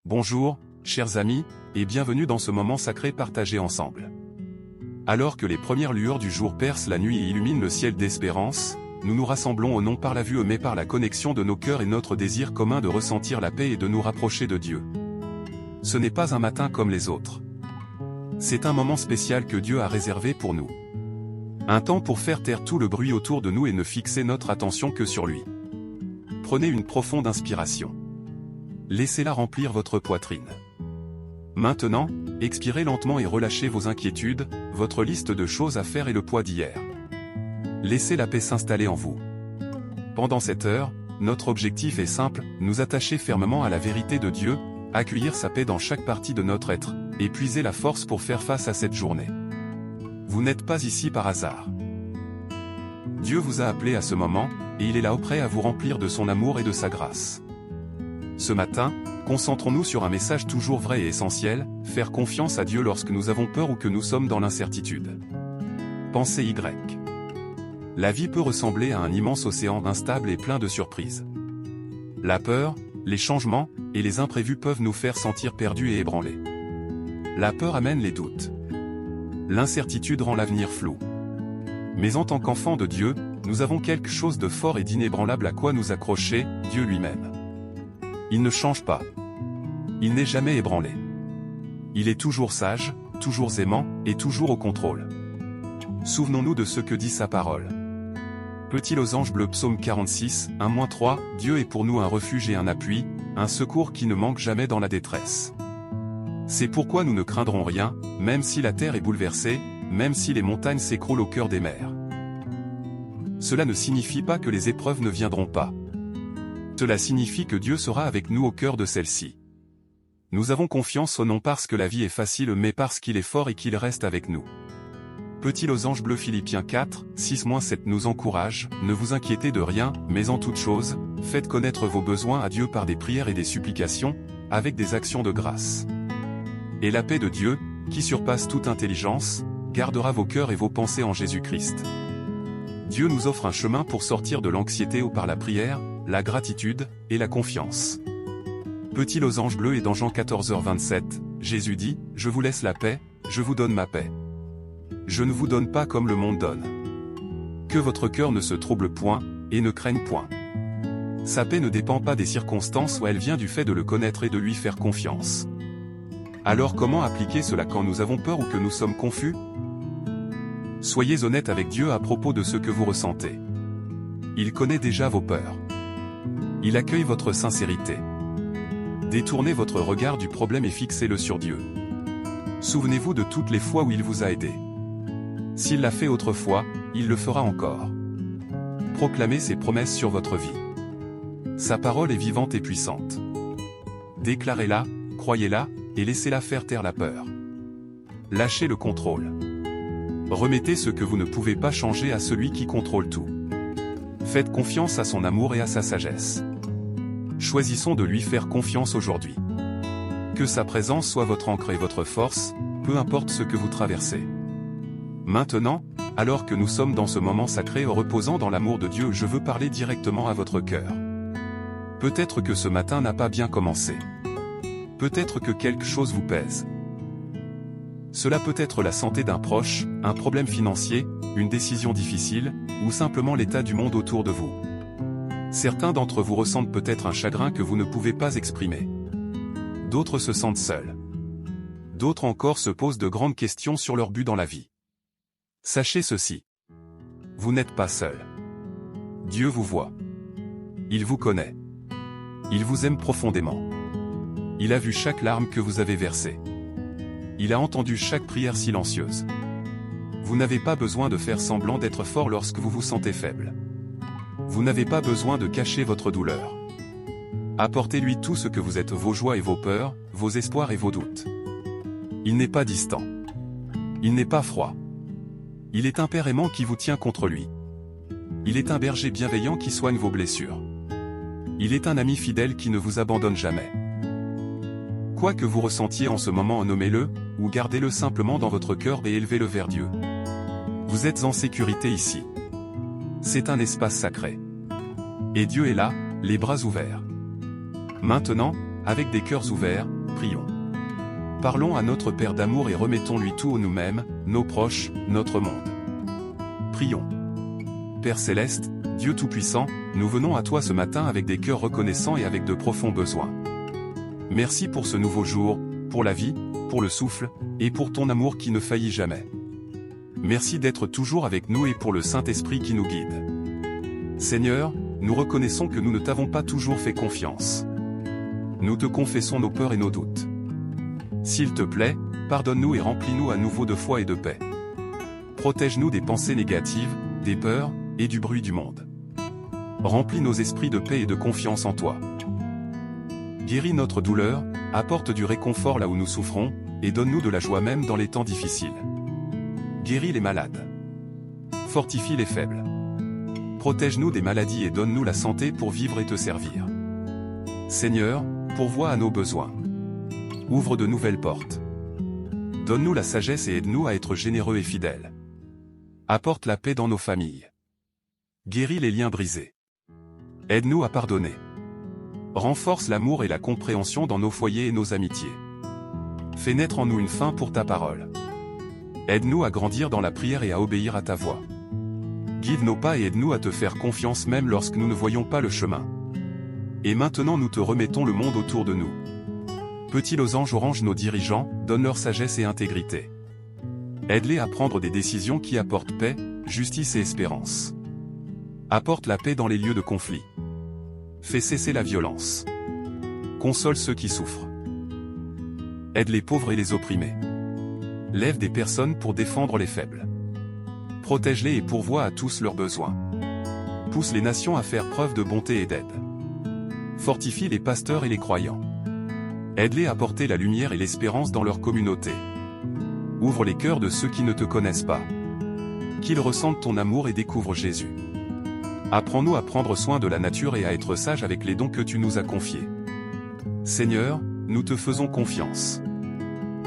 Bonjour, chers amis, et bienvenue dans ce moment sacré partagé ensemble. Alors que les premières lueurs du jour percent la nuit et illuminent le ciel d'espérance, nous nous rassemblons non par la vue mais par la connexion de nos cœurs et notre désir commun de ressentir la paix et de nous rapprocher de Dieu. Ce n'est pas un matin comme les autres. C'est un moment spécial que Dieu a réservé pour nous. Un temps pour faire taire tout le bruit autour de nous et ne fixer notre attention que sur lui. Prenez une profonde inspiration. Laissez-la remplir votre poitrine. Maintenant, expirez lentement et relâchez vos inquiétudes, votre liste de choses à faire et le poids d'hier. Laissez la paix s'installer en vous. Pendant cette heure, notre objectif est simple, nous attacher fermement à la vérité de Dieu, accueillir sa paix dans chaque partie de notre être, et puiser la force pour faire face à cette journée. Vous n'êtes pas ici par hasard. Dieu vous a appelé à ce moment, et il est là prêt à vous remplir de son amour et de sa grâce. Ce matin, concentrons-nous sur un message toujours vrai et essentiel, faire confiance à Dieu lorsque nous avons peur ou que nous sommes dans l'incertitude. Pensée Y. La vie peut ressembler à un immense océan instable et plein de surprises. La peur, les changements, et les imprévus peuvent nous faire sentir perdus et ébranlés. La peur amène les doutes. L'incertitude rend l'avenir flou. Mais en tant qu'enfants de Dieu, nous avons quelque chose de fort et d'inébranlable à quoi nous accrocher, Dieu lui-même. Il ne change pas. Il n'est jamais ébranlé. Il est toujours sage, toujours aimant, et toujours au contrôle. Souvenons-nous de ce que dit sa parole. Petit losange bleu psaume 46, 1-3, Dieu est pour nous un refuge et un appui, un secours qui ne manque jamais dans la détresse. C'est pourquoi nous ne craindrons rien, même si la terre est bouleversée, même si les montagnes s'écroulent au cœur des mers. Cela ne signifie pas que les épreuves ne viendront pas. Cela signifie que Dieu sera avec nous au cœur de celle-ci. Nous avons confiance non parce que la vie est facile mais parce qu'il est fort et qu'il reste avec nous. Petit losange bleu Philippiens 4, 6-7 nous encourage, ne vous inquiétez de rien, mais en toute chose, faites connaître vos besoins à Dieu par des prières et des supplications, avec des actions de grâce. Et la paix de Dieu, qui surpasse toute intelligence, gardera vos cœurs et vos pensées en Jésus-Christ. Dieu nous offre un chemin pour sortir de l'anxiété ou par la prière, la gratitude, et la confiance. Petit losange bleu et dans Jean 14h27, Jésus dit, « Je vous laisse la paix, je vous donne ma paix. Je ne vous donne pas comme le monde donne. Que votre cœur ne se trouble point, et ne craigne point. » Sa paix ne dépend pas des circonstances où elle vient du fait de le connaître et de lui faire confiance. Alors comment appliquer cela quand nous avons peur ou que nous sommes confus? Soyez honnête avec Dieu à propos de ce que vous ressentez. Il connaît déjà vos peurs. Il accueille votre sincérité. Détournez votre regard du problème et fixez-le sur Dieu. Souvenez-vous de toutes les fois où il vous a aidé. S'il l'a fait autrefois, il le fera encore. Proclamez ses promesses sur votre vie. Sa parole est vivante et puissante. Déclarez-la, croyez-la, et laissez-la faire taire la peur. Lâchez le contrôle. Remettez ce que vous ne pouvez pas changer à celui qui contrôle tout. Faites confiance à son amour et à sa sagesse. Choisissons de lui faire confiance aujourd'hui. Que sa présence soit votre ancre et votre force, peu importe ce que vous traversez. Maintenant, alors que nous sommes dans ce moment sacré reposant dans l'amour de Dieu, je veux parler directement à votre cœur. Peut-être que ce matin n'a pas bien commencé. Peut-être que quelque chose vous pèse. Cela peut être la santé d'un proche, un problème financier, une décision difficile, ou simplement l'état du monde autour de vous. Certains d'entre vous ressentent peut-être un chagrin que vous ne pouvez pas exprimer. D'autres se sentent seuls. D'autres encore se posent de grandes questions sur leur but dans la vie. Sachez ceci. Vous n'êtes pas seul. Dieu vous voit. Il vous connaît. Il vous aime profondément. Il a vu chaque larme que vous avez versée. Il a entendu chaque prière silencieuse. Vous n'avez pas besoin de faire semblant d'être fort lorsque vous vous sentez faible. Vous n'avez pas besoin de cacher votre douleur. Apportez-lui tout ce que vous êtes, vos joies et vos peurs, vos espoirs et vos doutes. Il n'est pas distant. Il n'est pas froid. Il est un père aimant qui vous tient contre lui. Il est un berger bienveillant qui soigne vos blessures. Il est un ami fidèle qui ne vous abandonne jamais. Quoi que vous ressentiez en ce moment, nommez-le, ou gardez-le simplement dans votre cœur et élevez-le vers Dieu. Vous êtes en sécurité ici. C'est un espace sacré. Et Dieu est là, les bras ouverts. Maintenant, avec des cœurs ouverts, prions. Parlons à notre Père d'amour et remettons-lui tout au nous-mêmes, nos proches, notre monde. Prions. Père Céleste, Dieu Tout-Puissant, nous venons à toi ce matin avec des cœurs reconnaissants et avec de profonds besoins. Merci pour ce nouveau jour, pour la vie, pour le souffle, et pour ton amour qui ne faillit jamais. Merci d'être toujours avec nous et pour le Saint-Esprit qui nous guide. Seigneur, nous reconnaissons que nous ne t'avons pas toujours fait confiance. Nous te confessons nos peurs et nos doutes. S'il te plaît, pardonne-nous et remplis-nous à nouveau de foi et de paix. Protège-nous des pensées négatives, des peurs, et du bruit du monde. Remplis nos esprits de paix et de confiance en toi. Guéris notre douleur, apporte du réconfort là où nous souffrons, et donne-nous de la joie même dans les temps difficiles. Guéris les malades. Fortifie les faibles. Protège-nous des maladies et donne-nous la santé pour vivre et te servir. Seigneur, pourvois à nos besoins. Ouvre de nouvelles portes. Donne-nous la sagesse et aide-nous à être généreux et fidèles. Apporte la paix dans nos familles. Guéris les liens brisés. Aide-nous à pardonner. Renforce l'amour et la compréhension dans nos foyers et nos amitiés. Fais naître en nous une faim pour ta parole. Aide-nous à grandir dans la prière et à obéir à ta voix. Guide nos pas et aide-nous à te faire confiance même lorsque nous ne voyons pas le chemin. Et maintenant nous te remettons le monde autour de nous. Petit losange orange nos dirigeants, donne leur sagesse et intégrité. Aide-les à prendre des décisions qui apportent paix, justice et espérance. Apporte la paix dans les lieux de conflit. Fais cesser la violence. Console ceux qui souffrent. Aide les pauvres et les opprimés. Lève des personnes pour défendre les faibles. Protège-les et pourvois à tous leurs besoins. Pousse les nations à faire preuve de bonté et d'aide. Fortifie les pasteurs et les croyants. Aide-les à porter la lumière et l'espérance dans leur communauté. Ouvre les cœurs de ceux qui ne te connaissent pas. Qu'ils ressentent ton amour et découvrent Jésus. Apprends-nous à prendre soin de la nature et à être sages avec les dons que tu nous as confiés. Seigneur, nous te faisons confiance.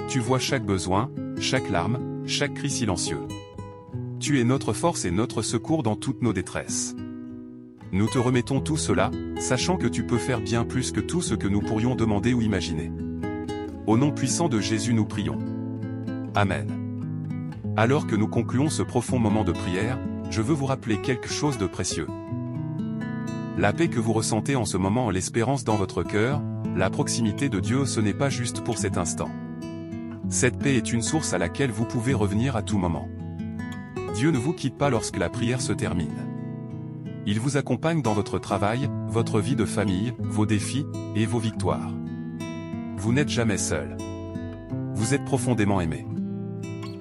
Tu vois chaque besoin, chaque larme, chaque cri silencieux. Tu es notre force et notre secours dans toutes nos détresses. Nous te remettons tout cela, sachant que tu peux faire bien plus que tout ce que nous pourrions demander ou imaginer. Au nom puissant de Jésus nous prions. Amen. Alors que nous concluons ce profond moment de prière, je veux vous rappeler quelque chose de précieux. La paix que vous ressentez en ce moment, l'espérance dans votre cœur, la proximité de Dieu, ce n'est pas juste pour cet instant. Cette paix est une source à laquelle vous pouvez revenir à tout moment. Dieu ne vous quitte pas lorsque la prière se termine. Il vous accompagne dans votre travail, votre vie de famille, vos défis, et vos victoires. Vous n'êtes jamais seul. Vous êtes profondément aimé.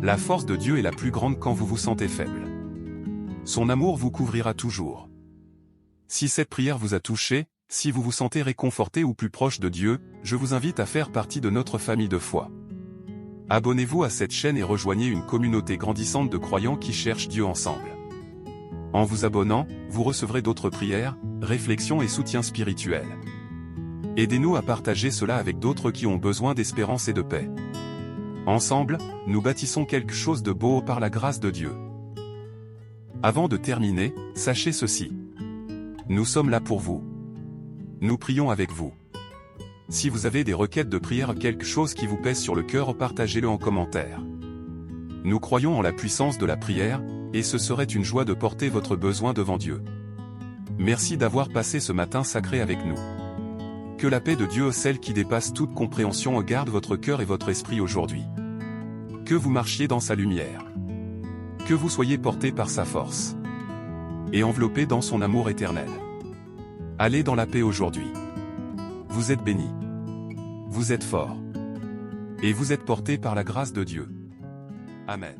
La force de Dieu est la plus grande quand vous vous sentez faible. Son amour vous couvrira toujours. Si cette prière vous a touché, si vous vous sentez réconforté ou plus proche de Dieu, je vous invite à faire partie de notre famille de foi. Abonnez-vous à cette chaîne et rejoignez une communauté grandissante de croyants qui cherchent Dieu ensemble. En vous abonnant, vous recevrez d'autres prières, réflexions et soutien spirituel. Aidez-nous à partager cela avec d'autres qui ont besoin d'espérance et de paix. Ensemble, nous bâtissons quelque chose de beau par la grâce de Dieu. Avant de terminer, sachez ceci. Nous sommes là pour vous. Nous prions avec vous. Si vous avez des requêtes de prière, quelque chose qui vous pèse sur le cœur, partagez-le en commentaire. Nous croyons en la puissance de la prière, et ce serait une joie de porter votre besoin devant Dieu. Merci d'avoir passé ce matin sacré avec nous. Que la paix de Dieu, celle qui dépasse toute compréhension, garde votre cœur et votre esprit aujourd'hui. Que vous marchiez dans sa lumière. Que vous soyez portés par sa force. Et enveloppés dans son amour éternel. Allez dans la paix aujourd'hui. Vous êtes bénis. Vous êtes forts. Et vous êtes portés par la grâce de Dieu. Amen.